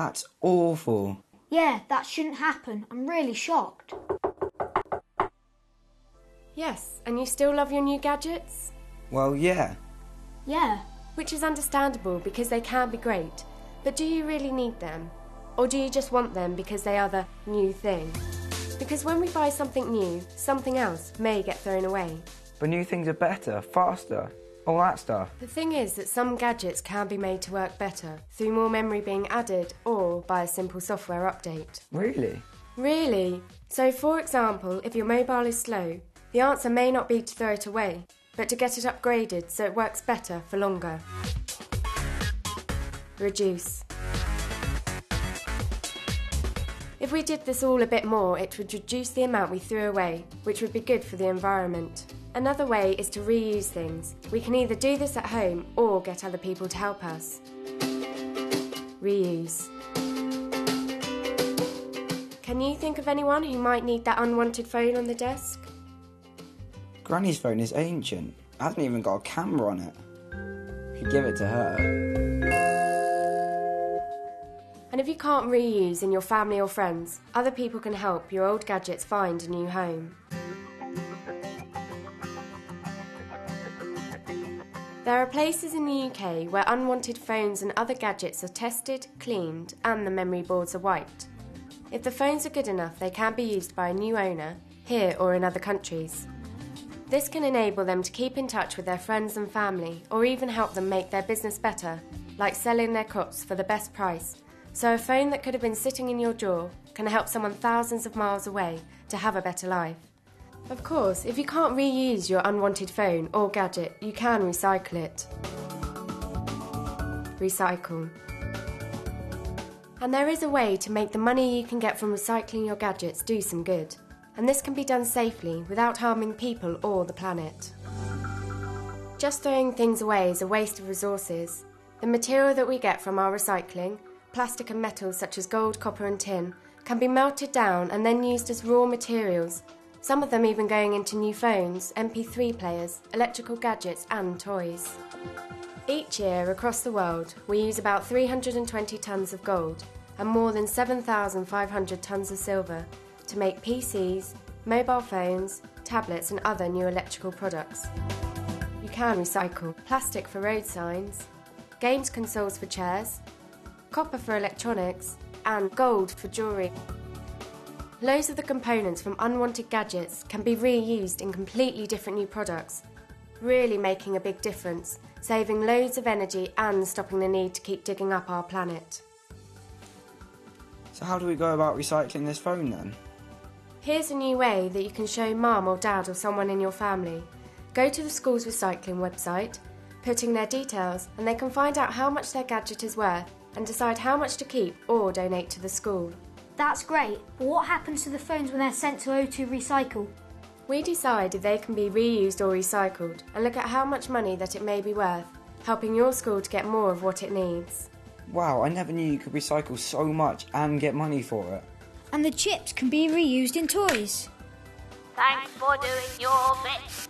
That's awful. Yeah, that shouldn't happen. I'm really shocked. Yes, and you still love your new gadgets? Well, yeah. Yeah. Which is understandable because they can be great. But do you really need them? Or do you just want them because they are the new thing? Because when we buy something new, something else may get thrown away. But new things are better, faster, all that stuff. The thing is that some gadgets can be made to work better through more memory being added or by a simple software update. Really? Really? So, for example, if your mobile is slow, the answer may not be to throw it away, but to get it upgraded so it works better for longer. Reduce. If we did this all a bit more, it would reduce the amount we threw away, which would be good for the environment. Another way is to reuse things. We can either do this at home or get other people to help us. Reuse. Can you think of anyone who might need that unwanted phone on the desk? Granny's phone is ancient. It hasn't even got a camera on it. You could give it to her. And if you can't reuse in your family or friends, other people can help your old gadgets find a new home. There are places in the UK where unwanted phones and other gadgets are tested, cleaned, and the memory boards are wiped. If the phones are good enough, they can be used by a new owner, here or in other countries. This can enable them to keep in touch with their friends and family, or even help them make their business better, like selling their crops for the best price. So a phone that could have been sitting in your drawer can help someone thousands of miles away to have a better life. Of course, if you can't reuse your unwanted phone or gadget, you can recycle it. Recycle. And there is a way to make the money you can get from recycling your gadgets do some good. And this can be done safely without harming people or the planet. Just throwing things away is a waste of resources. The material that we get from our recycling, plastic and metals such as gold, copper and tin, can be melted down and then used as raw materials, some of them even going into new phones, MP3 players, electrical gadgets and toys. Each year across the world, we use about 320 tonnes of gold and more than 7,500 tonnes of silver to make PCs, mobile phones, tablets and other new electrical products. You can recycle plastic for road signs, games consoles for chairs, copper for electronics, and gold for jewellery. Loads of the components from unwanted gadgets can be reused in completely different new products, really making a big difference, saving loads of energy and stopping the need to keep digging up our planet. So how do we go about recycling this phone then? Here's a new way that you can show mum or dad or someone in your family. Go to the school's recycling website, put in their details, and they can find out how much their gadget is worth and decide how much to keep or donate to the school. That's great, but what happens to the phones when they're sent to O2 Recycle? We decide if they can be reused or recycled and look at how much money that it may be worth, helping your school to get more of what it needs. Wow, I never knew you could recycle so much and get money for it. And the chips can be reused in toys. Thanks for doing your bit.